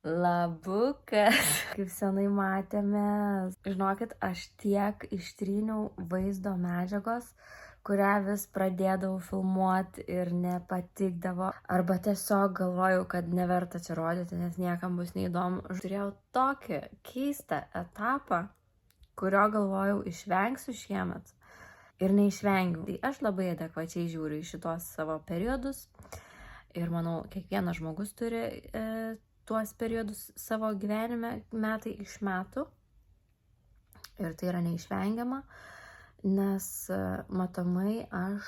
Labukas. Kaip senai matėme. Žinokit, aš tiek ištryniau vaizdo medžiagos, kurią vis pradėdavau filmuoti ir nepatikdavo. Arba tiesiog galvojau, kad neverta čia rodyti, nes niekam bus neįdomu. Aš turėjau tokį keistą etapą, kurio galvojau išvengsiu šiemet. Ir neišvengiau. Tai aš labai adekvačiai žiūriu į šitos savo periodus. Ir manau, kiekvienas žmogus turi tuos periodus savo gyvenime metai iš metų. Ir tai yra neišvengiama, nes matomai aš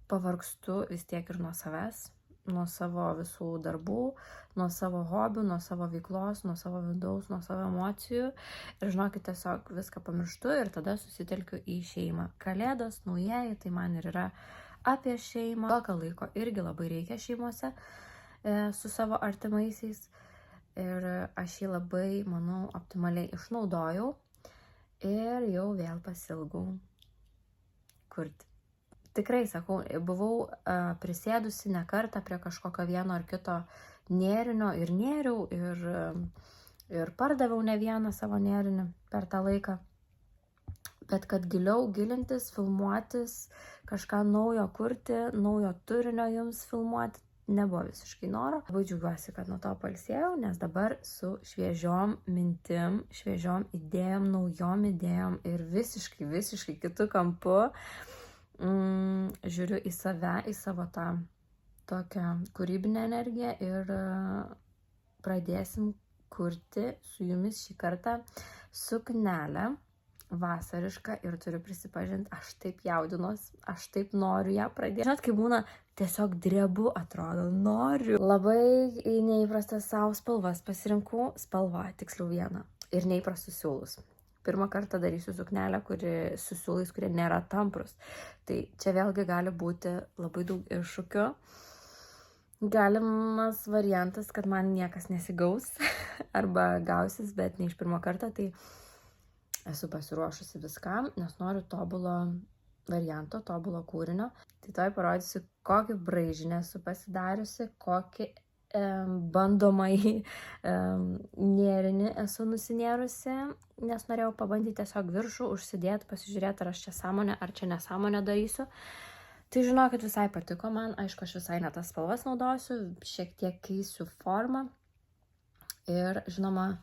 pavargstu vis tiek ir nuo savęs, nuo savo visų darbų, nuo savo hobių, nuo savo veiklos, nuo savo vidaus, nuo savo emocijų. Ir žinokit, tiesiog viską pamirštu ir tada susitelkiu į šeimą. Kalėdos, naujieji, tai man ir yra apie šeimą. Tokio laiko irgi labai reikia šeimose su savo artimaisiais. Ir aš jį labai, manau, optimaliai išnaudojau. Ir jau vėl pasilgau kurti. Tikrai, sakau, buvau prisėdusi ne kartą prie kažkokio vieno ar kito nėrinio ir nėriau ir pardaviau ne vieną savo nėrinį per tą laiką. Bet kad giliau gilintis, filmuotis, kažką naujo kurti, naujo turinio jums filmuoti, nebuvo visiškai noro. Labai džiaugiuosi, kad nuo to pailsėjau, nes dabar su šviežiom mintim, šviežiom idėjom, naujom idėjom ir visiškai kitu kampu žiūriu į save, į savo tą tokią kūrybinę energiją ir pradėsim kurti su jumis šį kartą suknelę vasarišką ir turiu prisipažinti, aš taip jaudinuos, aš taip noriu ją pradėti. Žinot, kai būna tiesiog drebu, atrodo, noriu. Labai neįprastas savo spalvas pasirinkau, spalvą, tiksliau vieną, ir neįprastus siūlus. Pirmą kartą darysiu suknelę, su siūlais, kurie nėra tamprus. Tai čia vėlgi gali būti labai daug iššūkių. Galimas variantas, kad man niekas nesigaus arba gausis, bet ne iš pirmo karto, tai esu pasiruošusi viskam, nes noriu tobulo varianto, tobulo kūrinio. Tai toj parodysiu, kokį braižinį esu pasidariusi, kokį bandomai nėrinį esu nusinėrusi, nes norėjau pabandyti tiesiog viršų, užsidėti, pasižiūrėti, ar aš čia sąmonę, ar čia nesąmonę darysiu. Tai žinokit, visai patiko man, aišku, aš visai ne tas spalvas naudosiu, šiek tiek keisiu formą ir, žinoma,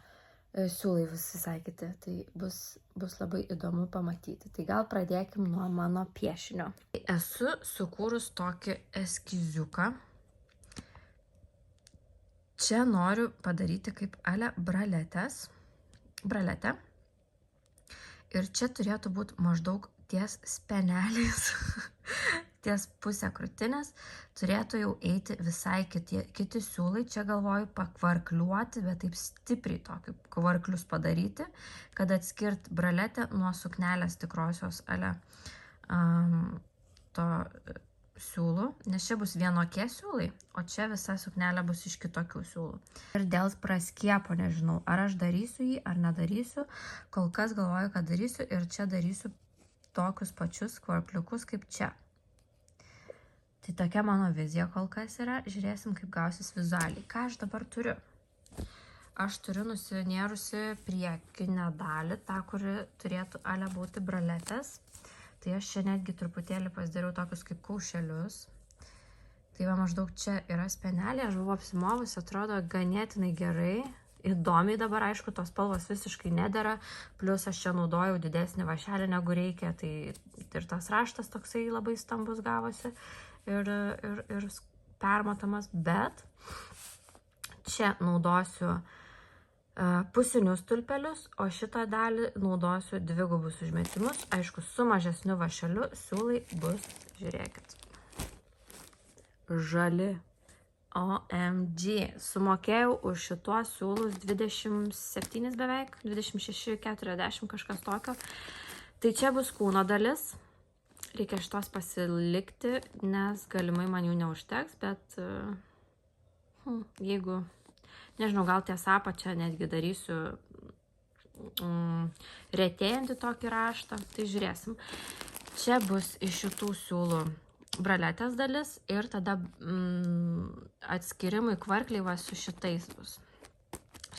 siūlai visai kiti, tai bus labai įdomu pamatyti. Tai gal pradėkim nuo mano piešinio. Esu sukūrus tokį eskiziuką. Čia noriu padaryti kaip ale braletę. Ir čia turėtų būti maždaug ties speneliais, ties pusę krūtinės, turėtų jau eiti visai kiti siūlai. Čia galvoju pakvarkliuoti, bet taip stipriai tokių kvarklius padaryti, kad atskirt braletę nuo suknelės tikrosios ale to siūlų, nes čia bus vienokie siūlai, o čia visa suknelė bus iš kitokių siūlų. Ir dėl praskiepo nežinau, ar aš darysiu jį, ar nedarysiu. Kol kas galvoju, kad darysiu ir čia darysiu tokius pačius kvarkliukus kaip čia. Tai tokia mano vizija kol kas yra. Žiūrėsim, kaip gausis vizualiai. Ką aš dabar turiu? Aš turiu nusinėrusi priekinę dalį, tą, kuri turėtų ale būti braletės. Tai aš čia netgi truputėlį pasidariau tokius kaip kaušelius. Tai va maždaug čia yra spenelė, aš buvau apsimovus, atrodo ganėtinai gerai. Įdomiai dabar, aišku, tos spalvos visiškai nedera, plus aš čia naudojau didesnį vašelį negu reikia, tai ir tas raštas toksai labai stambus gavosi ir permatomas, bet čia naudosiu pusinius stulpelius, o šitą dalį naudosiu dvigubus užmetimus. Aišku, su mažesniu vašeliu siūlai bus, žiūrėkit, žali. OMG. Sumokėjau už šituos siūlus 27 beveik, 26,40 kažkas tokio. Tai čia bus kūno dalis. Reikia šitos pasilikti, nes galimai man jų neužteks, bet jeigu nežinau, gal tiesa apačią netgi darysiu retėjantį tokį raštą, tai žiūrėsim. Čia bus iš šitų siūlų braletės dalis ir tada atskirimai kvarkliai va su šitais bus.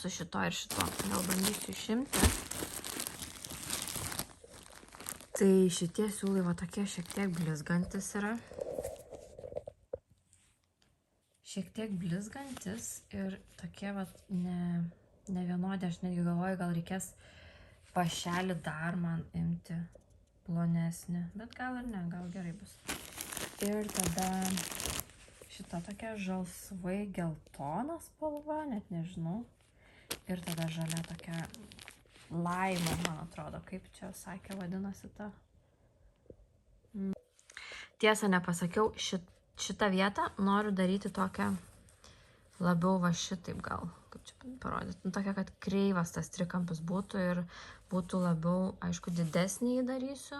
su šito ir šito. Gal bandysiu išimti. Tai šitie siūlai va tokie šiek tiek blizgantis yra. Šiek tiek blizgantis ir tokie va ne vienodi. Aš netgi galvoju, gal reikės pašelį dar man imti plonesnį. Bet gal ir ne, gal gerai bus. Ir tada šita tokia žalsvai geltona spalva, net nežinau. Ir tada žalia tokia laima, man atrodo, kaip čia sakė, vadinasi ta. Tiesa, nepasakiau, šitą vietą noriu daryti tokią labiau va šitaip gal, kaip čia parodyti. Nu, tokia, kad kreivas tas trikampis būtų ir būtų labiau, aišku, didesnį jį darysiu.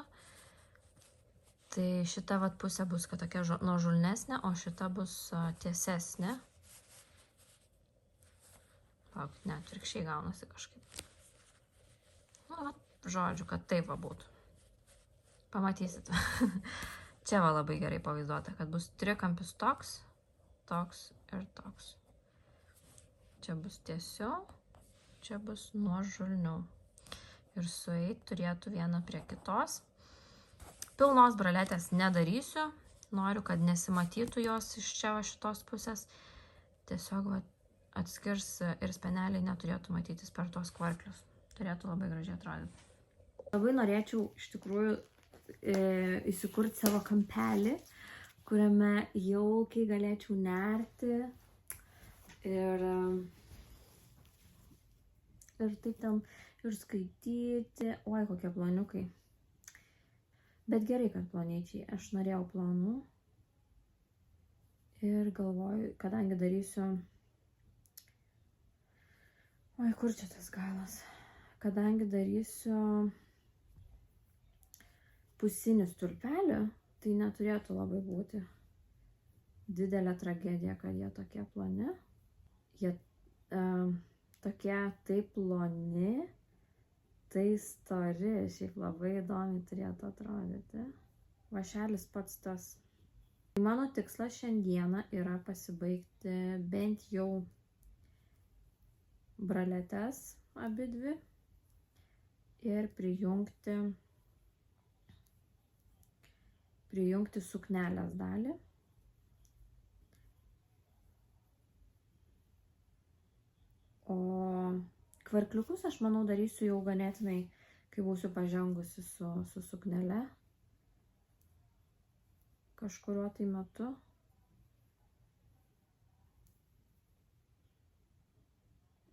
Tai šita vat pusė bus tokia nuožulnesnė, o šita bus tiesesnė. Lauk, ne, atvirkščiai gaunasi kažkaip. Nu, vat, žodžiu, kad taip va būtų. Pamatysit. Čia va labai gerai pavaizduota, kad bus trikampis toks, toks ir toks. Čia bus tiesiau, čia bus nuožulniau. Ir sueit turėtų viena prie kitos. Pilnos braletės nedarysiu. Noriu, kad nesimatytų jos iš čia va šitos pusės. Tiesiog va, atskirs ir speneliai neturėtų matytis per tos kvarklius. Turėtų labai gražiai atrodyti. Labai norėčiau iš tikrųjų įsikurti savo kampelį, kuriame jaukiai galėčiau nerti ir taip ten ir skaityti. Oi, kokie planiukai. Bet gerai, kad plonyčiai. Aš norėjau planų ir galvoju, kadangi darysiu... Oi, kur čia tas galas? Kadangi darysiu pusinį stulpelį, tai neturėtų labai būti didelė tragedija, kad jie tokie ploni. Jie tokie taip ploni, tai stori, šiaip labai įdomiai turėtų atrodyti. Vašelis pats tas. Mano tikslas šiandieną yra pasibaigti bent jau braletes abidvi ir prijungti suknelės dalį. O kvarkliukus aš manau darysiu jau ganėtinai, kai būsiu pažengusi su suknele kažkuriuo tai metu.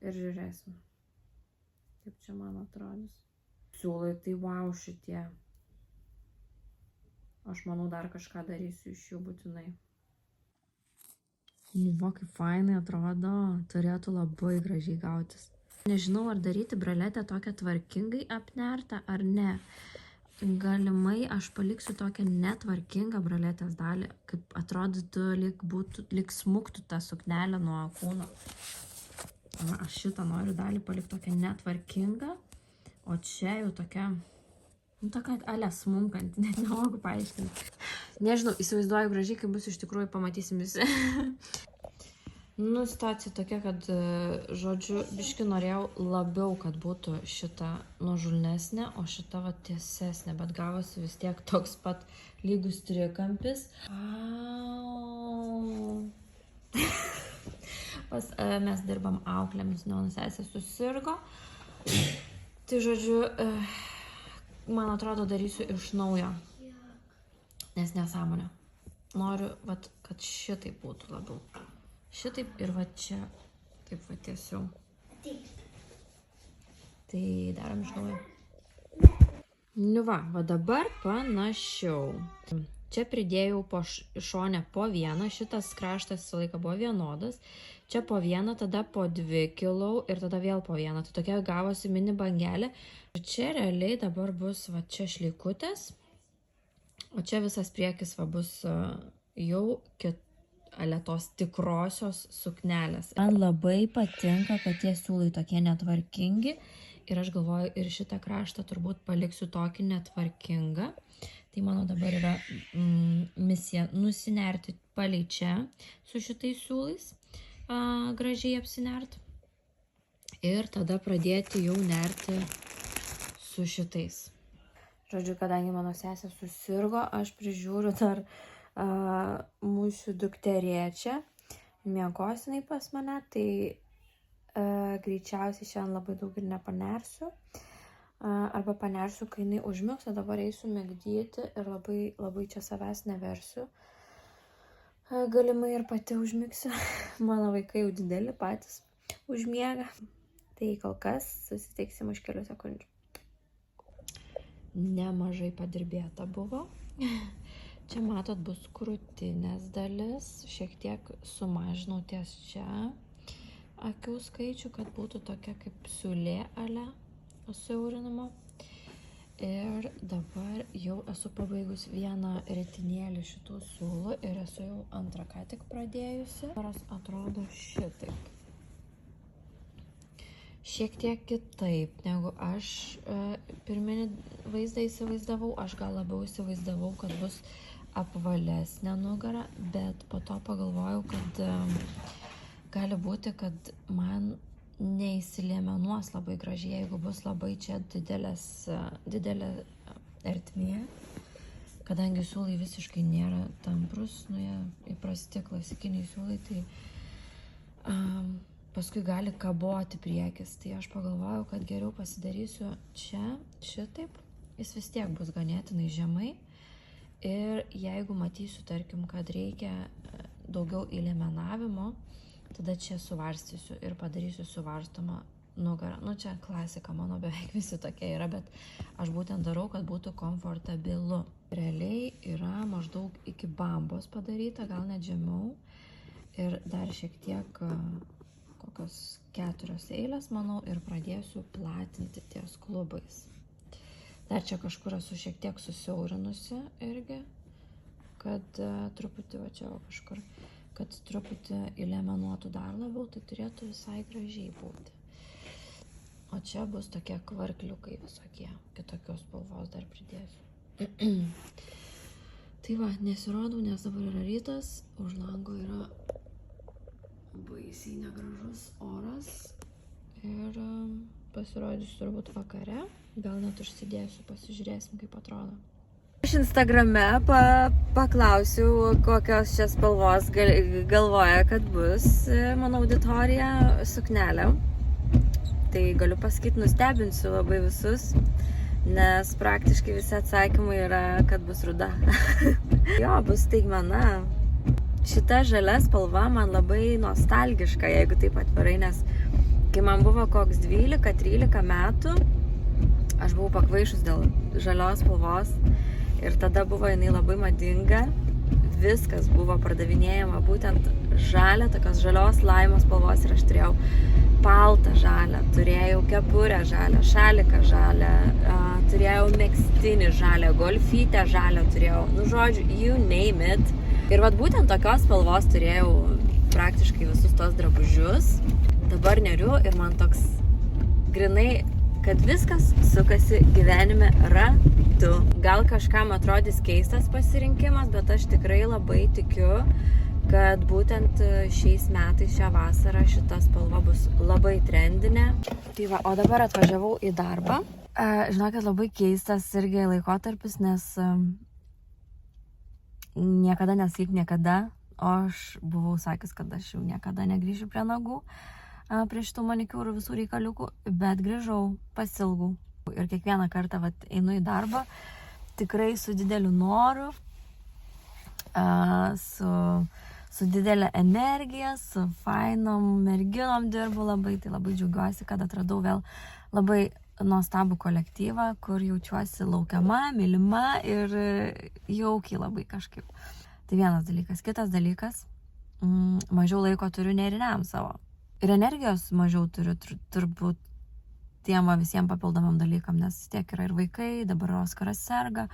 Ir žiūrėsim, kaip čia man atrodys. Siūlai, tai wow šitie. Aš manau, dar kažką darysiu iš jų būtinai. Nu, va, kaip fainai atrodo, turėtų labai gražiai gautis. Nežinau, ar daryti braletę tokią tvarkingai apnertą ar ne. Galimai aš paliksiu tokią netvarkingą braletės dalį, kaip atrodytų, lyg smuktų tą suknelę nuo kūno. Aš šitą noriu dalį palikti tokią netvarkingą, o čia jau tokia, nu tokia ale smunkanti, net nemoku paaiškinti. Nežinau, įsivaizduoju gražiai, kaip bus iš tikrųjų, pamatysim visi. Nu, situacija tokia, kad, žodžiu, biški norėjau labiau, kad būtų šita nuožulnesnė, o šita va tiesesnė, bet gavosi vis tiek toks pat lygus trikampis. Mes dirbam auklėmis, mano sesė susirgo. Tai žodžiu, man atrodo, darysiu iš naujo, nes nesąmonė. Noriu, vat, kad šitaip būtų labiau. Šitaip ir va čia, taip va tiesiau. Tai darom iš naujo. Nu va dabar panašiau. Čia pridėjau šone po vieną, šitas kraštas visą laiką buvo vienodas. Čia po vieną, tada po dvi kilau ir tada vėl po vieną. Tai tokia gavosi mini bangelė. Ir čia realiai dabar bus va čia šleikutės, o čia visas priekis va bus jau tos tikrosios suknelės. Man labai patinka, kad tie siūlai tokie netvarkingi ir aš galvoju, ir šitą kraštą turbūt paliksiu tokį netvarkingą. Tai mano dabar yra misija nusinerti palei čia su šitais siūlais, gražiai apsinerti. ir tada pradėti jau nerti su šitais. Žodžiu, kadangi mano sesė susirgo, aš prižiūriu dar mūsų dukterėčią, miegos jinai pas mane, tai greičiausiai šiandien labai daug ir nepanersiu, arba panersiu, kai jinai užmigs, o dabar eisiu migdyti ir labai, labai čia savęs neversiu. Galimai ir pati užmigsiu, mano vaikai jau dideli patys užmiega, tai kol kas susitiksim už kelių sekundžių. Nemažai padirbėta buvo. Čia matot bus krūtinės dalis, šiek tiek sumažinau ties čia akių skaičių, kad būtų tokia kaip siūlė ale susiaurinimo. Ir dabar jau esu pabaigus vieną ritinėlį šitų siūlų ir esu jau antrą ką tik pradėjusi. Daras atrodo šitaip. Šiek tiek kitaip, negu aš pirminį vaizdą įsivaizdavau. Aš gal labiau įsivaizdavau, kad bus apvalesnė nugara, bet po to pagalvojau, kad gali būti, kad man neįsiliemenuos labai gražiai, jeigu bus labai čia didelė ertmė, kadangi siūlai visiškai nėra tamprus, jie įprasti klasikiniai siūlai, tai paskui gali kaboti priekis. Tai aš pagalvojau, kad geriau pasidarysiu čia, šitaip, jis vis tiek bus ganėtinai žemai. Ir jeigu matysiu, tarkim, kad reikia daugiau įliemenavimo, tada čia suvarstysiu ir padarysiu suvarstomą nugarą. Nu, čia klasika, mano beveik visi tokie yra, bet aš būtent darau, kad būtų komfortabilu. Realiai yra maždaug iki bambos padaryta, gal net žemiau. Ir dar šiek tiek kokios 4 eilės, manau, ir pradėsiu platinti ties klubais. Dar čia kažkur esu šiek tiek susiaurinusi irgi, kad truputį, va čia kažkur, kad truputį įliemenuotų dar labiau, tai turėtų visai gražiai būti. O čia bus tokie kvarkliukai visokie, kitokios spalvos dar pridėsiu. Tai va, nesirodau, nes dabar yra rytas, už lango yra baisiai negražus oras ir pasirodysiu turbūt vakare. Gal net užsidėsiu, pasižiūrėsim, kaip atrodo. Aš Instagrame paklausiu, kokios čia spalvos galvoja, kad bus mano auditorija suknelė. Tai galiu pasakyti, nustebinsiu labai visus, nes praktiškai visi atsakymai yra, kad bus ruda. Jo, bus staigmena. Šita žalia spalva man labai nostalgiška, jeigu taip atvirai, nes kai man buvo koks 12-13 metų, aš buvau pakvaišus dėl žalios spalvos ir tada buvo jinai labai madinga. Viskas buvo pardavinėjama būtent žalia, tokios žalios laimos spalvos ir aš turėjau paltą žalią, turėjau kepurę žalią, šaliką žalią, turėjau megztinį žalią, golfytę žalią turėjau, nu žodžiu, you name it. Ir vat būtent tokios spalvos turėjau praktiškai visus tos drabužius. Dabar neriu ir man toks grinai, kad viskas sukasi gyvenime ratu. Gal kažkam atrodys keistas pasirinkimas, bet aš tikrai labai tikiu, kad būtent šiais metais, šią vasarą šita spalva bus labai trendinė. Tai va, o dabar atvažiavau į darbą. Žinokit, labai keistas irgi laikotarpis, nes niekada nesakyk niekada, o aš buvau sakęs, kad aš jau niekada negrįšiu prie nagų, prie šitų manikiūrų visų reikaliukų, bet grįžau, pasilgau. Ir kiekvieną kartą einu į darbą tikrai su dideliu noru, su didelė energija, su fainom merginom dirbu labai, tai labai džiaugiuosi, kad atradau vėl labai nuostabų kolektyvą, kur jaučiuosi laukiama, mylima ir jaukiai labai kažkaip. Tai vienas dalykas. Kitas dalykas, mažiau laiko turiu neriniam savo. Ir energijos mažiau turiu turbūt tiem visiems papildomam dalykam, nes tiek yra ir vaikai, dabar Oskaras serga,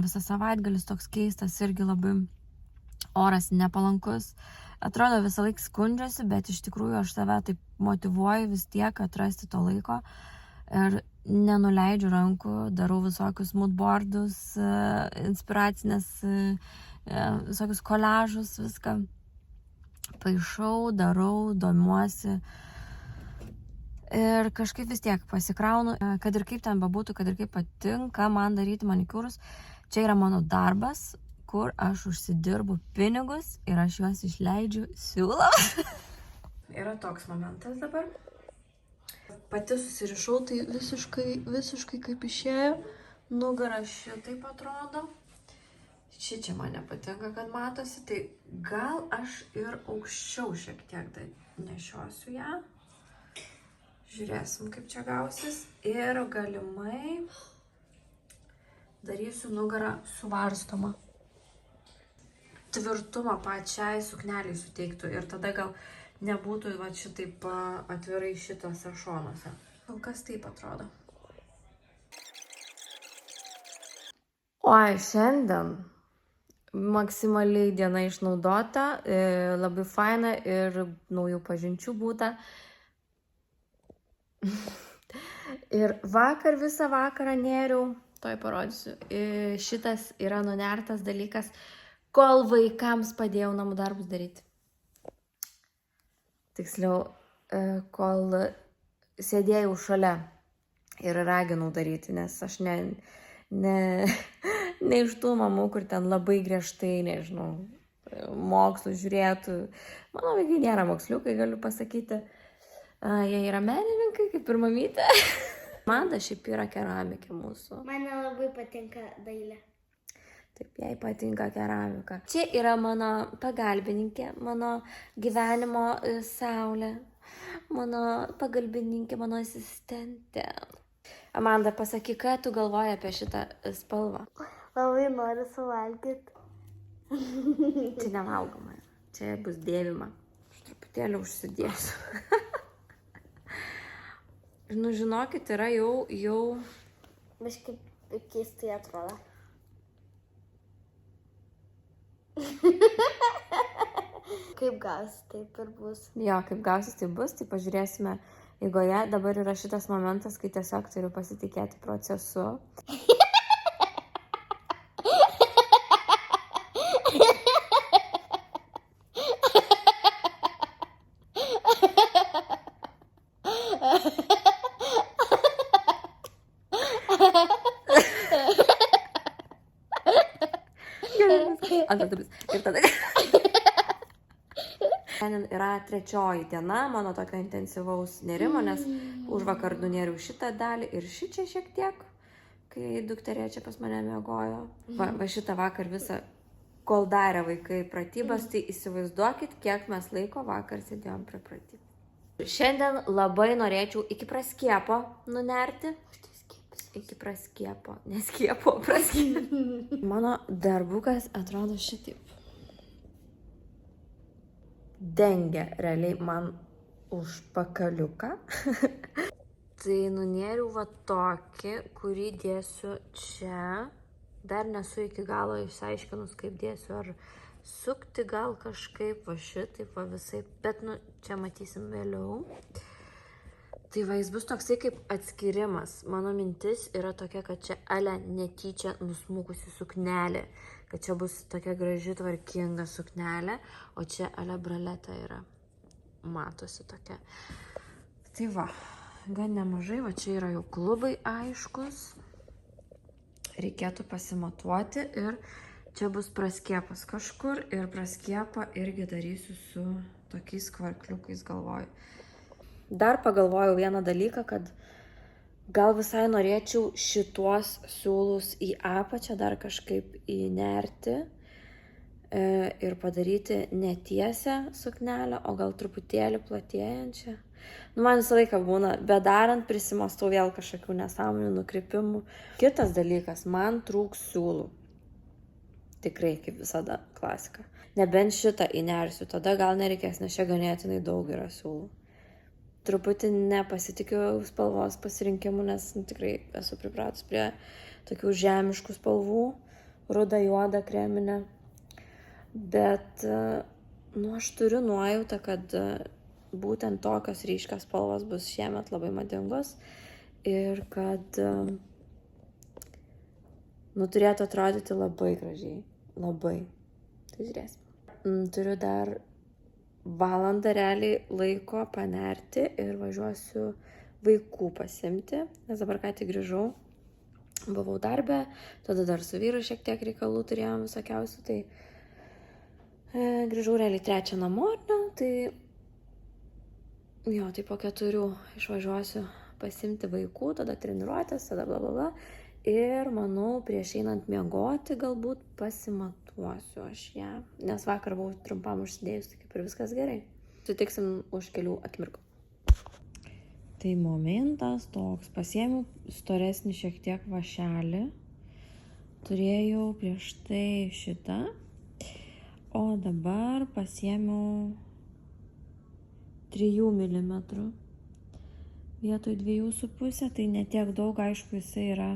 visas savaitgalis toks keistas, irgi labai oras nepalankus. Atrodo visą laiką skundžiuosi, bet iš tikrųjų aš save taip motyvuoju vis tiek atrasti to laiko ir nenuleidžiu rankų, darau visokius moodboardus, inspiracinės, visokius koliažus, viską paišau, darau, domiuosi. Ir kažkaip vis tiek pasikraunu, kad ir kaip ten bebūtų, kad ir kaip patinka man daryti manikiūrus. Čia yra mano darbas, kur aš užsidirbu pinigus ir aš juos išleidžiu siūlams. Yra toks momentas dabar. Pati susirišau, tai visiškai kaip išėjo. Nugara šitaip atrodo. Čia man nepatinka, kad matosi, tai gal aš ir aukščiau šiek tiek nešiosiu ją. Žiūrėsim, kaip čia gausis. Ir galimai darysiu nugarą suvarstomą. Tvirtumą pačiai sukneliai suteiktų ir tada gal nebūtų va šitaip atvirai šitose šonuose. Kol kas taip atrodo. Oi, šiandien maksimaliai diena išnaudota, labai faina ir naujų pažinčių būta. Ir vakar visą vakarą nėriau, toj parodysiu, šitas yra nunertas dalykas, kol vaikams padėjau namų darbus daryti. Tiksliau, kol sėdėjau šalia ir raginau daryti, nes aš ne iš tų mamų, kur ten labai griežtai, nežinau, mokslus žiūrėtų. Mano vaikai nėra moksliukai, galiu pasakyti. Jie yra menininkai, kaip ir mamytė. Amanda šiaip yra keramikė mūsų. Man labai patinka dailė. Taip, jai patinka keramika. Čia yra mano pagalbininkė, mano gyvenimo saulė, mano pagalbininkė, mano asistentė. Amanda, pasakyk, ką tu galvoji apie šitą spalvą? Labai noriu suvalgyti. Čia nevalgoma, čia bus dėvima. Aš truputėlį užsidėsiu. Nu, žinokit, yra jau... Biškai keistai atrodo. Kaip gausis, taip ir bus. Jo, kaip gausis, tai bus, tai pažiūrėsime eigoje. Dabar yra šitas momentas, kai tiesiog turiu pasitikėti procesu. Ir tada... Šiandien yra trečioji diena mano tokio intensyvaus nerimo, nes už vakar nunėriau šitą dalį ir šičia šiek tiek, kai dukterė čia pas mane miegojo. Va šitą vakar visą, kol darė vaikai pratybas, tai įsivaizduokit, kiek mes laiko vakar sėdėjom prie pratybų. Šiandien labai norėčiau iki praskiepo nunerti. Iki praskiepo, neskiepo, praskiepo. Mano darbukas atrodo šitaip. Dengia realiai man už pakaliuką. Tai nunėriau va tokį, kurį dėsiu čia. Dar nesu iki galo išsiaiškinus, kaip dėsiu, ar sukti gal kažkaip, va šitaip, va visai, bet nu, čia matysim vėliau. Tai va, jis bus toksai kaip atskirimas. Mano mintis yra tokia, kad čia ale netyčia nusmukusi suknelė. Kad čia bus tokia graži, tvarkinga suknelė, o čia ale braleta yra. Matosi tokia. Tai va, gan nemažai, va čia yra jau klubai aiškus. Reikėtų pasimatuoti ir čia bus praskiepas kažkur ir praskiepą irgi darysiu su tokiais kvarkliukais, galvoju. Dar pagalvojau vieną dalyką, kad gal visai norėčiau šituos siūlus į apačią dar kažkaip įnerti ir padaryti netiesią suknelę, o gal truputėlį platėjančią. Nu, man visą laiką būna, bedarant prisimastau vėl kažkokių nesąmonių nukrypimų. Kitas dalykas, man trūks siūlų. Tikrai, kaip visada, klasika. Nebent šitą įnersiu, tada gal nereikės, nes čia ganėtinai daug yra siūlų. Truputį nepasitikiu spalvos pasirinkimu, nes tikrai esu pripratus prie tokių žemiškų spalvų, ruda, juoda, kreminė. Bet, nu, aš turiu nuojautą, kad būtent tokios ryškios spalvos bus šiemet labai madingos ir kad, nu, turėtų atrodyti labai gražiai, labai. Tai žiūrėsim. Turiu dar valandą realiai laiko panerti ir važiuosiu vaikų pasimti, nes dabar ką tik grįžau, buvau darbę, tada dar su vyru šiek tiek reikalų turėjom visokiausių, tai grįžau realiai 3 namo, tai jo, tai po 4 išvažiuosiu pasimti vaikų, tada treniruotės, tada bla bla bla. Ir manau, prieš einant miegoti galbūt pasimatuosiu aš ją, nes vakar buvau trumpam užsidėjus, tai kaip ir viskas gerai. Sutiksim už kelių akimirkų. Tai momentas toks, pasiėmiau storesnį šiek tiek vašelį, turėjau prieš tai šitą, o dabar pasiėmiau 3 mm vietoj 2,5, tai netiek daug, aišku, jisai yra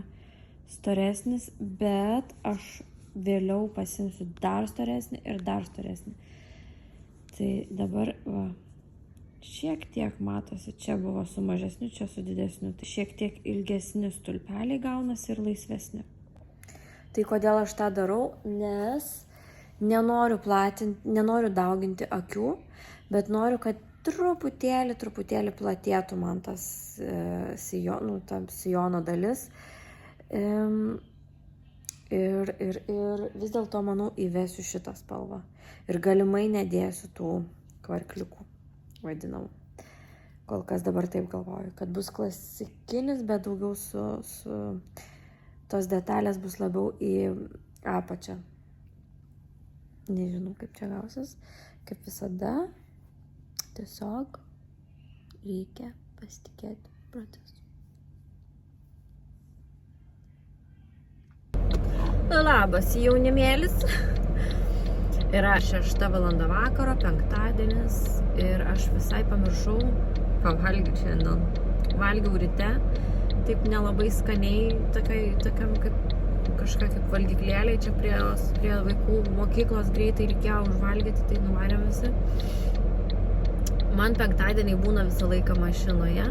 storesnis, bet aš vėliau pasimsiu dar storesnį ir dar storesnį. Tai dabar, va, šiek tiek matosi, čia buvo su mažesniu, čia su didesniu, tai šiek tiek ilgesni stulpeliai gaunasi ir laisvesni. Tai kodėl aš tą darau? Nes nenoriu dauginti akių, bet noriu, kad truputėlį platėtų man tas sijono dalis. Ir vis dėlto, manau, įvesiu šitą spalvą. Ir galimai nedėsiu tų kvarkliukų, vadinamų. Kol kas dabar taip galvoju, kad bus klasikinis, bet daugiau tos detalės bus labiau į apačią. Nežinau, kaip čia gausis. Kaip visada, tiesiog reikia pasitikėti procesu. Labas, jaunimėlis. Yra 6 valanda vakaro, penktadienis ir aš visai pamiršau pavalgyti šiandien. Valgiau ryte, taip nelabai skaniai, tokiam kaip kažką kaip valgyklėliai, čia prie vaikų mokyklos greitai reikėjo užvalgyti, tai nuvarėm visi. Man penktadieniai būna visą laiką mašinoje.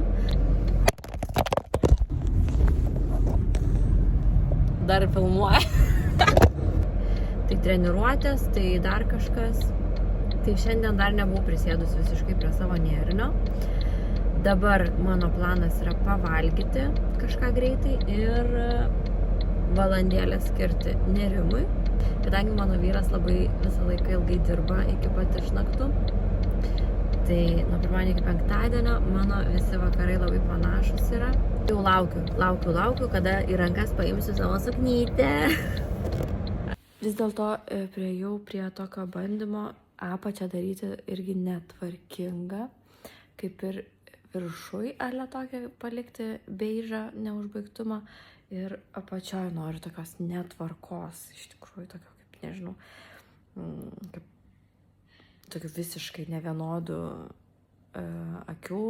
Dar filmuoja. Tai treniruotės, tai dar kažkas. Tai šiandien dar nebuvau prisėdus visiškai prie savo nėrinio. Dabar mano planas yra pavalgyti kažką greitai ir valandėlę skirti nerimui. Kadangi mano vyras labai visą laiką ilgai dirba iki pat išnaktų, tai nuo pirmadienio iki penktadienio mano visi vakarai labai panašus yra. Jau laukiu, kada į rankas paimsiu savo suknytę. Vis dėlto priėjau prie tokio bandymo apačią daryti irgi netvarkingą, kaip ir viršui, ale tokią palikti beižą neužbaigtumą. Ir apačioje noriu tokios netvarkos, iš tikrųjų, tokio kaip, nežinau, kaip tokių visiškai nevienodų akių.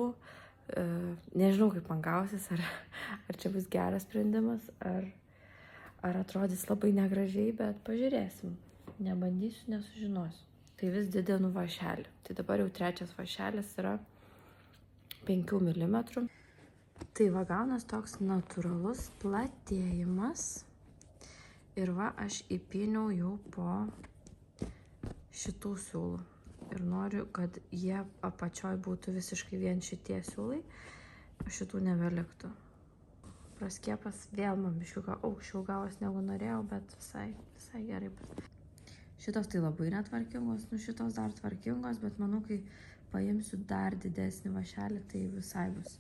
Nežinau, kaip man gausis, ar čia bus geras sprendimas, ar atrodys labai negražiai, bet pažiūrėsim. Nebandysiu, nesužinosiu. Tai vis didinu vašelį. Tai dabar jau 3 vašelis yra 5 mm. Tai va gaunas toks natūralus platėjimas. Ir va aš įpyniau jau po šitų siūlų. Ir noriu, kad jie apačioj būtų visiškai vien šitie siūlai, o šitų nebeliktų. Praskiepas vėl man biškiuką aukščiau gavos negu norėjau, bet visai gerai. Šitos tai labai netvarkingos, šitos dar tvarkingos, bet manau, kai paimsiu dar didesnį vašelį, tai visai bus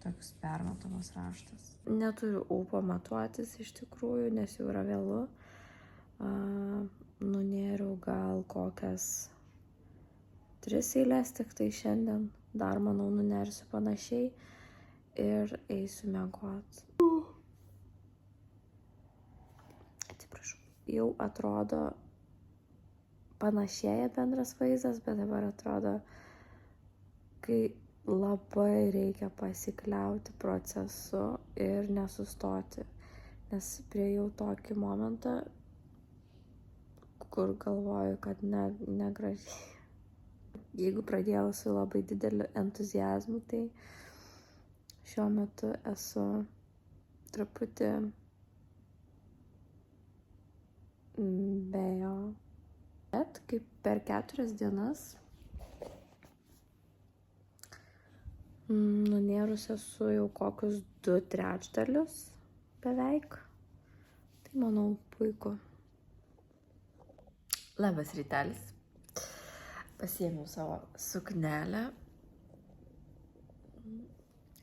toks permatomas raštas. Neturiu ūpo matuotis iš tikrųjų, nes jau yra vėlu. Nunėriau gal kokias 3 eilės tik tai šiandien. Dar, manau, nunersiu panašiai ir eisiu miegot. Atsiprašau. Jau atrodo panašėja bendras vaizdas, bet dabar atrodo, kai labai reikia pasikliauti procesu ir nesustoti. Nes priėjau tokį momentą, kur galvoju, kad negražiai. Jeigu pradėjau su labai dideliu entuziazmu, tai šiuo metu esu truputį be jo. Bet kaip per 4 dienas nunėriau nunėrus esu jau kokius 2/3 beveik. Tai manau puiku. Labas rytelis. Pasiėmiau savo suknelę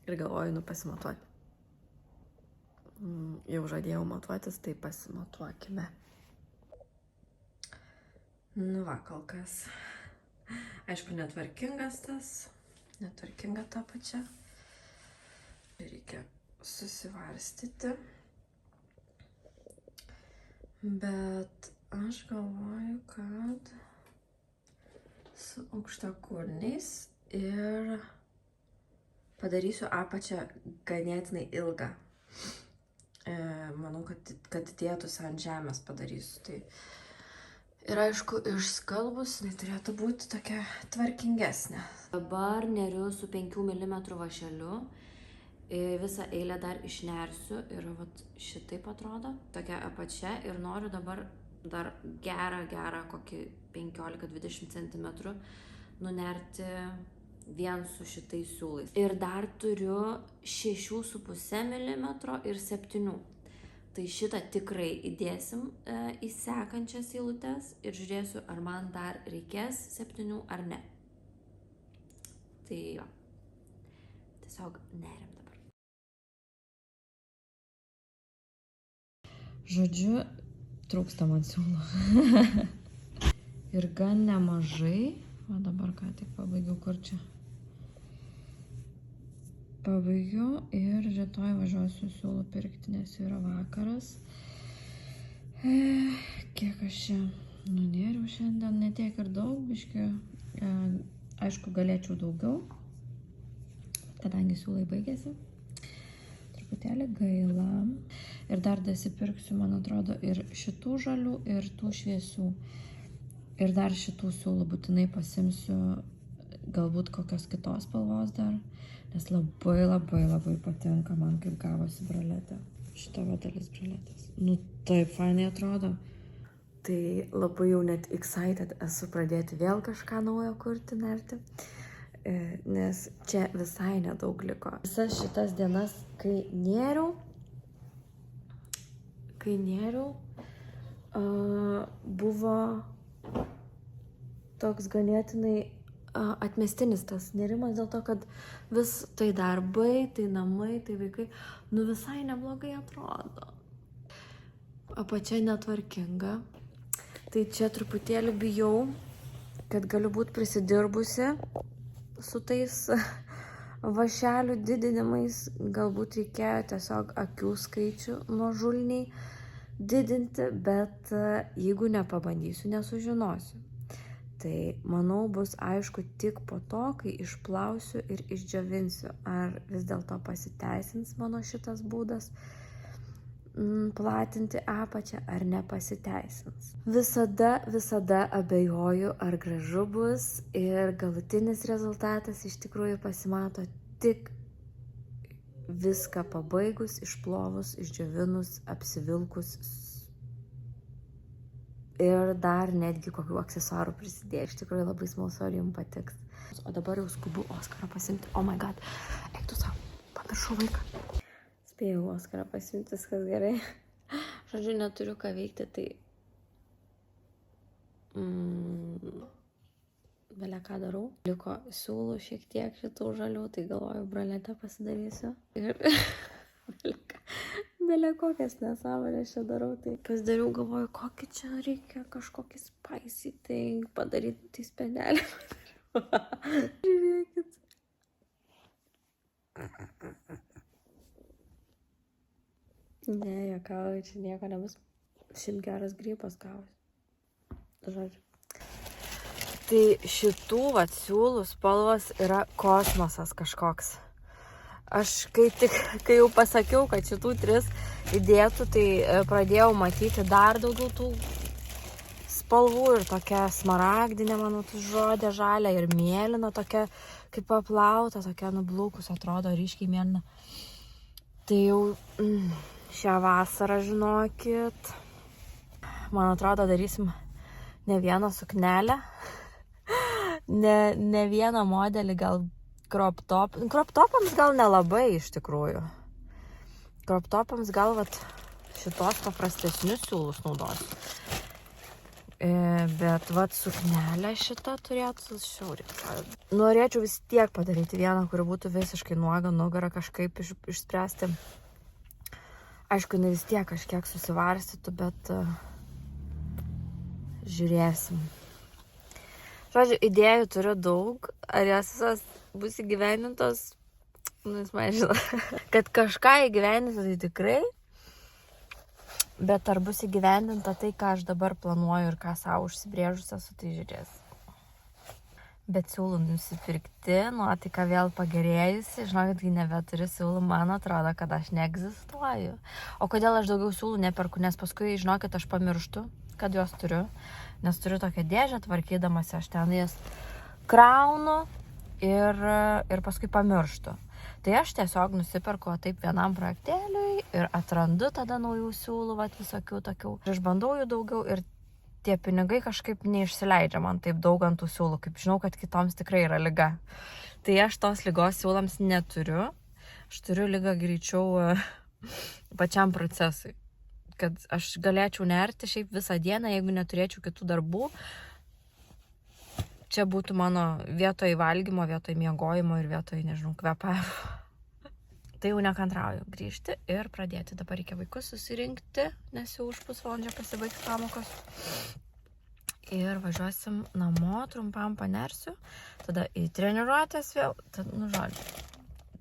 ir galvoju, pasimatuoti. Jau žadėjau matuotis, tai pasimatuokime. Va, kol kas. Aišku, netvarkingas tas. Netvarkinga ta pačia. Reikia susivarstyti. Bet aš galvoju, kad su aukštakulniais ir padarysiu apačią ganėtinai ilgą. Manau, kad dėtųsi ant žemės padarysiu. Tai ir aišku, išskalbus neturėtų būti tokia tvarkingesnė. Dabar neriu su 5 mm vašeliu. Visą eilę dar išnersiu ir vat šitaip atrodo. Tokia apačia ir noriu dabar dar gerą kokį 15-20 cm nunerti vien su šitais siūlais. Ir dar turiu 6,5 mm ir 7. Tai šitą tikrai įdėsim į sekančias eilutes ir žiūrėsiu, ar man dar reikės 7 ar ne. Tai jo. Tiesiog neriam dabar. Žodžiu, trūksta man siūlo. Ir gan nemažai. O dabar ką tik pabaigiau, kur čia. Pabaigiu ir rytoj važiuosiu siūlų pirkti, nes yra vakaras. Kiek aš čia nunėriau šiandien, ne tiek ir daug, biški. Aišku, galėčiau daugiau, kadangi siūlai baigėsi. Truputėlį gaila. Ir dar dasipirksiu, man atrodo, ir šitų žalių, ir tų šviesių. Ir dar šitų siūlų būtinai pasimsiu, galbūt kokios kitos spalvos dar. Nes labai patinka man, kaip gavosi braletė. Šita dalis braletės. Nu, taip fainai atrodo. Tai labai jau net excited esu pradėti vėl kažką naujo kurti, nerti. Nes čia visai nedaug liko. Visas šitas dienas, kai nėriau, buvo toks ganėtinai atmestinis tas nerimas dėl to, kad vis tai darbai, tai namai, tai vaikai, nu visai neblogai atrodo. Apačia netvarkinga. Tai čia truputėlį bijau, kad galiu būti prisidirbusi su tais vašelių didinimais. Galbūt reikėjo tiesiog akių skaičių nuožulniai didinti, bet jeigu nepabandysiu, nesužinosiu. Tai, manau, bus aišku tik po to, kai išplausiu ir išdžiovinsiu, ar vis dėlto pasiteisins mano šitas būdas platinti apačią, ar nepasiteisins. Visada abejoju, ar gražu bus ir galutinis rezultatas iš tikrųjų pasimato tik viską pabaigus, išplovus, išdžiovinus, apsivilkus ir dar netgi kokių aksesuarų prisidėjo. Iš tikrųjų labai smalsu, ar jums patiks. O dabar jau skubu Oskarą pasimti. Oh my god, eik tu savo, pamiršau vaiką. Spėjau Oskarą pasimti, viskas gerai. Žodžiu, neturiu ką veikti, tai belia ką darau. Liko siūlų šiek tiek šitų žalių, tai galvoju, braletę pasidarysiu. Ir belia kokias nesąmonės čia darau. Tai pasidariau, galvoju, kokį čia reikia kažkokį spicy thing padaryti, tai spenelį. Žiūrėkit. Ne, juokauju, čia nieko nebus. Šiaip geras grybas gavosi. Žodžiu. Tai šitų siūlų spalvos yra kosmosas kažkoks. Aš kai jau pasakiau, kad šitų 3 įdėtų, tai pradėjau matyti dar daugiau tų spalvų ir tokia smaragdinė, mano žodė, žalia ir mėlyna, tokia kaip paplauta, tokia nublūkus, atrodo ryškiai mėlyna. Tai jau šią vasarą, žinokit, man atrodo, darysim ne vieną suknelę, ne vieną modelį, gal crop topams gal nelabai iš tikrųjų. Crop topams gal vat šitos paprastesnius siūlus naudosiu. Bet vat suknelę šitą turėtų šiauriai. Norėčiau vis tiek padaryti vieną, kuri būtų visiškai nuoga nugarą kažkaip išspręsti. Aišku, ne vis tiek kažkiek susivarstytų, bet žiūrėsim. Žodžiu, idėjų turiu daug, ar jas visas bus įgyvendintos, jis man žino, kad kažką įgyvendinti tai tikrai, bet ar bus įgyvendinta tai, ką aš dabar planuoju ir ką savo užsibrėžusi esu, tai žiūrės. Bet siūlų nusipirkti, nuotaika vėl pagerėjusi, žinokit, kai nebeturi siūlų, man atrodo, kad aš neegzistuoju. O kodėl aš daugiau siūlų neperku, nes paskui, žinokit, aš pamirštu, kad juos turiu, nes turiu tokią dėžę, tvarkydamasi, aš ten jas kraunu ir paskui pamirštu. Tai aš tiesiog nusiperku taip vienam projektėliui ir atrandu tada naujų siūlų, visokių tokių. Aš bandau jų daugiau ir tie pinigai kažkaip neišsileidžia man taip daug ant tų siūlų, kaip žinau, kad kitoms tikrai yra liga. Tai aš tos ligos siūlams neturiu, aš turiu ligą greičiau pačiam procesui. Kad aš galėčiau nerti šiaip visą dieną, jeigu neturėčiau kitų darbų. Čia būtų mano vietoj valgymo, vietoj miegojimo ir vietoj, nežinau, kvėpavimo. Tai jau nekantrauju grįžti ir pradėti. Dabar reikia vaikus susirinkti, nes jau už pusvalandžio pasibaigs pamokos. Ir važiuosim namo, trumpam panersiu, tada į treniruotės vėl, žodžiu.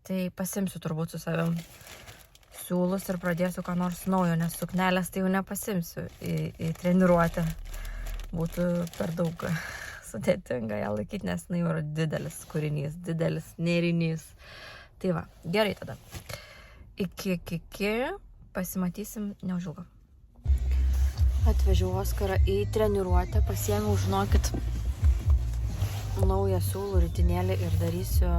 Tai pasimsiu turbūt su savim siūlus ir pradėsiu ką nors naujo, nes suknelės tai jau nepasimsiu į treniruotę. Būtų per daug sudėtinga ją laikyti, nes jau yra didelis kūrinys, didelis nėrinys. Tai va, gerai tada. Iki, pasimatysim neužilgo. Atvežiau Oskarą į treniruotę, pasiėmiau, žinokit, naują siūlų ritinėlį ir darysiu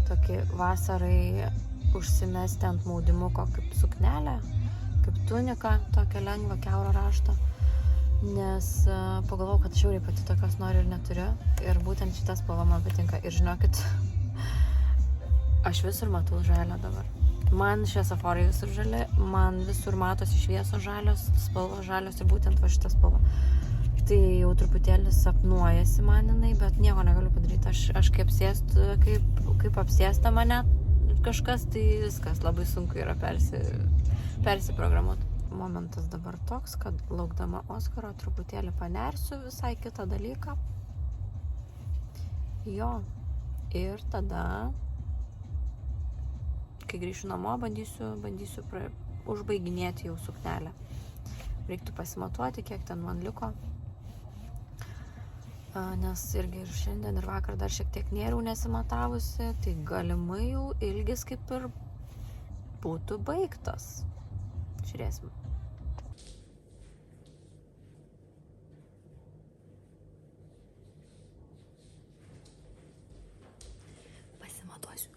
tokį vasarai užsimesti ant maudimuko kaip suknelę, kaip tuniką, tokią lengvą kiaurą raštą. Nes pagalvojau, kad šiauriai pati tokios noriu ir neturiu. Ir būtent šitas spalva man patinka. Ir žinokit, aš visur matau žalę dabar. Man šviesoforai visur žali, man visur matosi šviesos žalios, spalvos žalios ir būtent va šitą spalvą. Tai jau truputėlį sapnuojasi man jinai, bet nieko negaliu padaryti. Aš kaip apsėsta mane kažkas, tai viskas labai sunku yra persiprogramuoti. Momentas dabar toks, kad laukdama Oskaro truputėlį panersiu visai kitą dalyką. Jo. Ir tada, kai grįšiu namo, bandysiu užbaiginėti jau suknelę. Reiktų pasimatuoti, kiek ten man liko. Nes irgi ir šiandien ir vakar dar šiek tiek nėriau nesimatavusi, tai galimai jau ilgis kaip ir būtų baigtas. Žiūrėsim. Pasimatuosiu.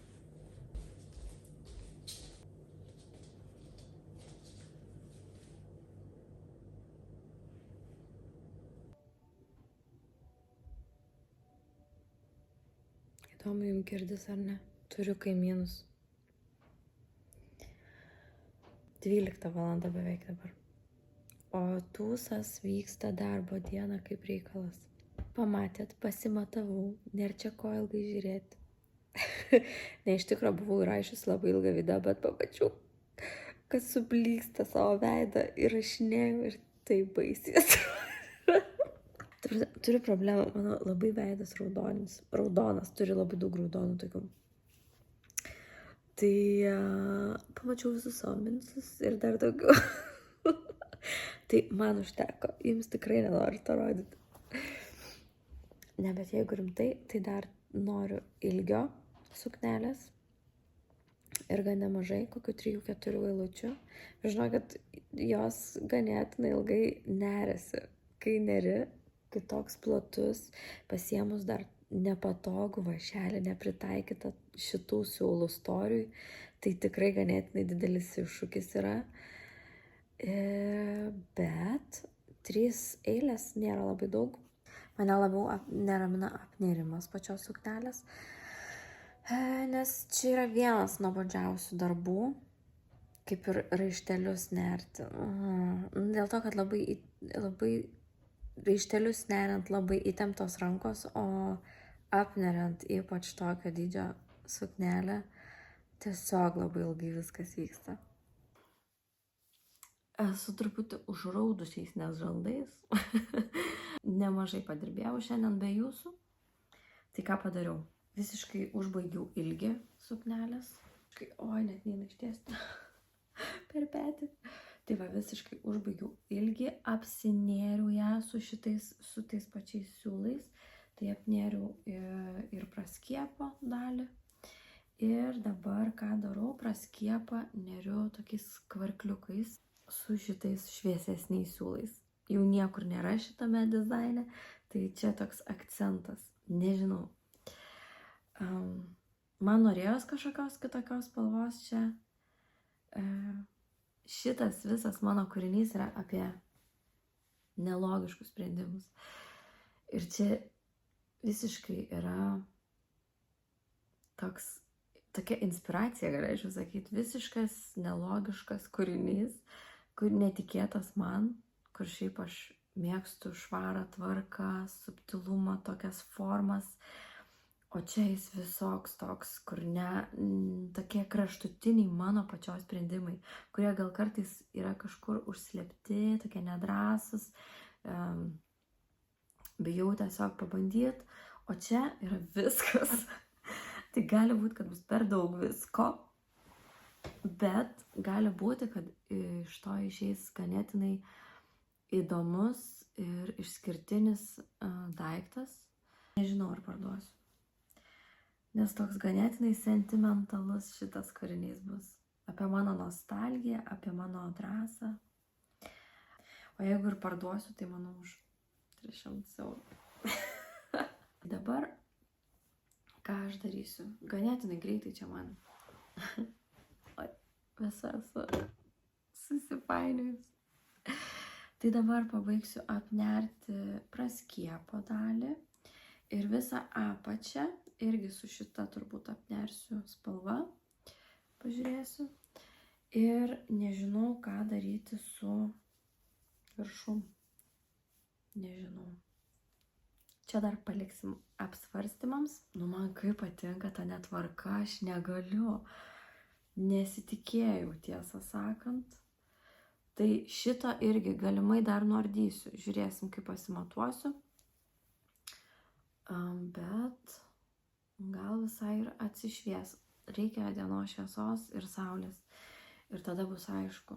Įdomu, jums girdis ar ne? Turiu kaimynus. 12 valanda beveik dabar. O tūsas vyksta darbo dieną kaip reikalas. Pamatėt, pasimatavau, nėr čia ko ilgai žiūrėti. Ne, iš tikro buvau įrašius labai ilgą video, bet pamačiau, kad sublyksta savo veidą ir rašinėjau ir tai baisies. Turiu problemą, mano labai veidas raudonas, turi labai daug raudonų tokių. Tai pamačiau visus savo minusus ir dar daugiau. Tai man užteko, jums tikrai nenoriu to rodyti. Ne, bet jeigu rimtai, tai dar noriu ilgio suknelės ir gan nemažai, kokių 3-4 eilučių. Žinau, kad jos ganėtinai ilgai neriasi. Kai neri, kai toks platus, pasiėmus dar nepatogų vašelį, nepritaikytą šitų siūlų storiui, tai tikrai ganėtinai didelis iššūkis yra. Bet 3 eilės nėra labai daug. Mane labiau neramina apnėrimas pačios suknelės. Nes čia yra vienas nuobodžiausių darbų, kaip ir raištelius nerti. Dėl to, kad labai raištelius neriant labai įtemptos rankos, o apneriant ypač tokio dydžio suknelę, tiesiog labai ilgai viskas vyksta. Esu truputį užraudusiais nes žandais. Nemažai padirbėjau šiandien be jūsų. Tai ką padariau? Visiškai užbaigiau ilgį suknelės. Oi, net neina ištiesti per petį. Tai va, visiškai užbaigiau ilgį, apsinėriau ją su tais pačiais siūlais. Tai apnėriau ir praskiepo dalį. Ir dabar ką darau? Praskiepą neriu tokiais kvarkliukais su šitais šviesesniais siūlais. Jau niekur nėra šitame dizaine, tai čia toks akcentas. Nežinau. Man norėjos kažkokios kitokios spalvos čia. Šitas visas mano kūrinys yra apie nelogiškus sprendimus. Ir čia visiškai yra tokia inspiracija, galėčiau sakyti, visiškas nelogiškas kūrinys, kur netikėtas man, kur šiaip aš mėgstu švarą, tvarką, subtilumą, tokias formas, o čia jis visoks toks, kur tokie kraštutiniai mano pačios sprendimai, kurie gal kartais yra kažkur užslėpti, tokie nedrąsus, bijau tiesiog pabandyti, o čia yra viskas. Tai gali būti, kad bus per daug visko, bet gali būti, kad iš to išeis ganėtinai įdomus ir išskirtinis daiktas. Nežinau, ar parduosiu. Nes toks ganėtinai sentimentalus šitas kūrinys bus. Apie mano nostalgiją, apie mano drąsą. O jeigu ir parduosiu, tai manau už 300 eurų. Dabar ką aš darysiu? Ganėtinai greitai čia man. Visa esu susipainiojus. Tai dabar pabaigsiu apnerti praskiepo dalį ir visą apačią, irgi su šita turbūt apnersiu spalva, pažiūrėsiu. Ir nežinau, ką daryti su viršum. Nežinau. Čia dar paliksim apsvarstymams. Man kaip patinka ta netvarka, aš negaliu. Nesitikėjau, tiesą sakant. Tai šito irgi galimai dar nuardysiu. Žiūrėsim, kaip pasimatuosiu. Bet gal visai ir atsišvies. Reikia dienos šviesos ir saulės. Ir tada bus aišku.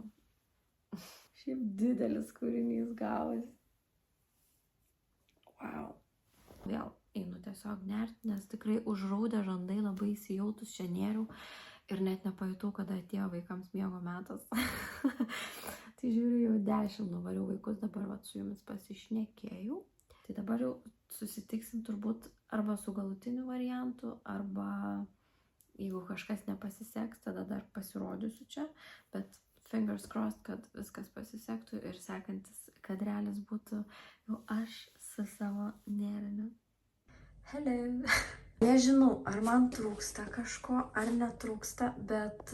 Šiaip didelis kūrinys gavosi. Wow. Vėl einu tiesiog nerti, nes tikrai užraudę žandai, labai įsijautus čia nėriau ir net nepajutau, kada atėjo vaikams miego metas. Tai žiūriu, jau 10 nuvariau vaikus, dabar su jumis pasišnekėjau. Tai dabar jau susitiksim turbūt arba su galutiniu variantu, arba jeigu kažkas nepasiseks, tada dar pasirodysiu čia, bet fingers crossed, kad viskas pasisektų ir sekantis kadrelis būtų jau aš su savo nėriniu. Hello! Nežinau, ar man trūksta kažko, ar netrūksta, bet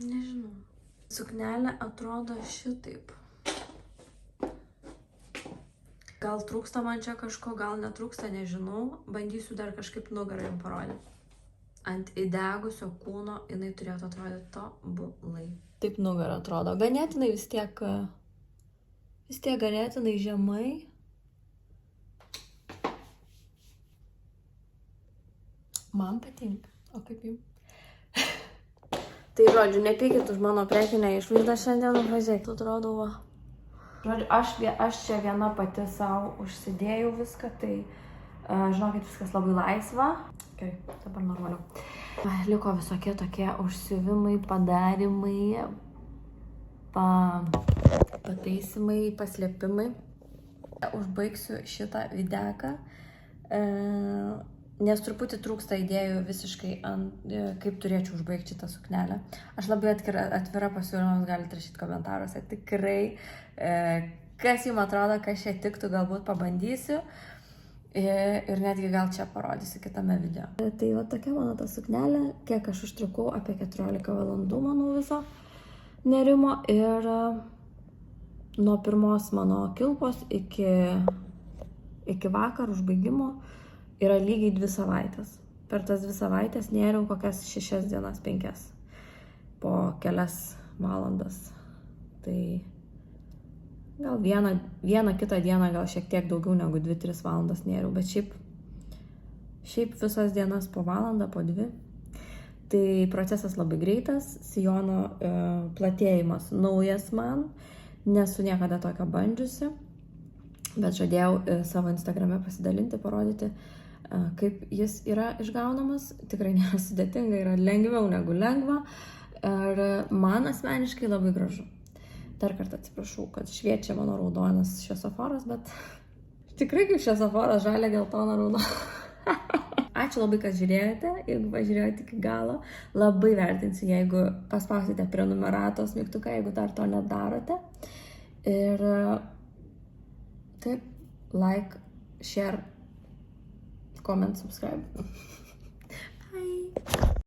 nežinau. Suknelė atrodo šitaip. Gal trūksta man čia kažko, gal netrūksta, nežinau. Bandysiu dar kažkaip nugarą jums parodyti. Ant įdegusio kūno jinai turėtų atrodyti tobulai. Taip nugara atrodo. Ganėtinai vis tiek ganėtinai žemai. Man patinka. O kaip jums? Tai žodžiu, nepykit už mano prekinę išvaizdą šiandien, pažiūrėk, atrodo va. Žodžiu, aš čia viena pati savo užsidėjau viską, tai žinokit, viskas labai laisva. Gerai, dabar normaliau. Liko visokie tokie užsiuvimai, padarimai, pataisimai, paslėpimai. Užbaigsiu šitą videką, nes truputį trūksta idėjų visiškai, kaip turėčiau užbaigti šitą suknelę. Aš labai atvira pasiūlymams, galite rašyti komentaruose. Tikrai, kas jums atrodo, kas čia tiktų, galbūt pabandysiu. ir netgi gal čia parodysiu kitame video. Tai va tokia mano ta suknelė, kiek aš užtrukau, apie 14 valandų, manau, viso nerimo ir nuo pirmos mano kilpos iki vakar užbaigimo yra lygiai 2 savaitės. Per tas 2 savaitės nėriau kokias 6 dienas, 5 po kelias valandas. Tai gal vieną kitą dieną gal šiek tiek daugiau negu 2-3 valandas nėriau, bet šiaip visas dienas po valandą, po 2. Tai procesas labai greitas, sijono platėjimas naujas man, nesu niekada tokio bandžiusi, bet žadėjau savo Instagrame pasidalinti, parodyti, kaip jis yra išgaunamas. Tikrai nėra sudėtinga, yra lengviau negu lengva ir man asmeniškai labai gražu. Dar kartą atsiprašau, kad šviečia mano raudonas šviesoforas, bet tikrai kaip šviesoforas, žalia, geltona, raudona. Ačiū labai, kad žiūrėjote, jeigu pažiūrėjote iki galo. Labai vertinsiu, jeigu paspausite prenumeratos mygtuką, jeigu dar to nedarote. Ir taip, like, share, comment, subscribe.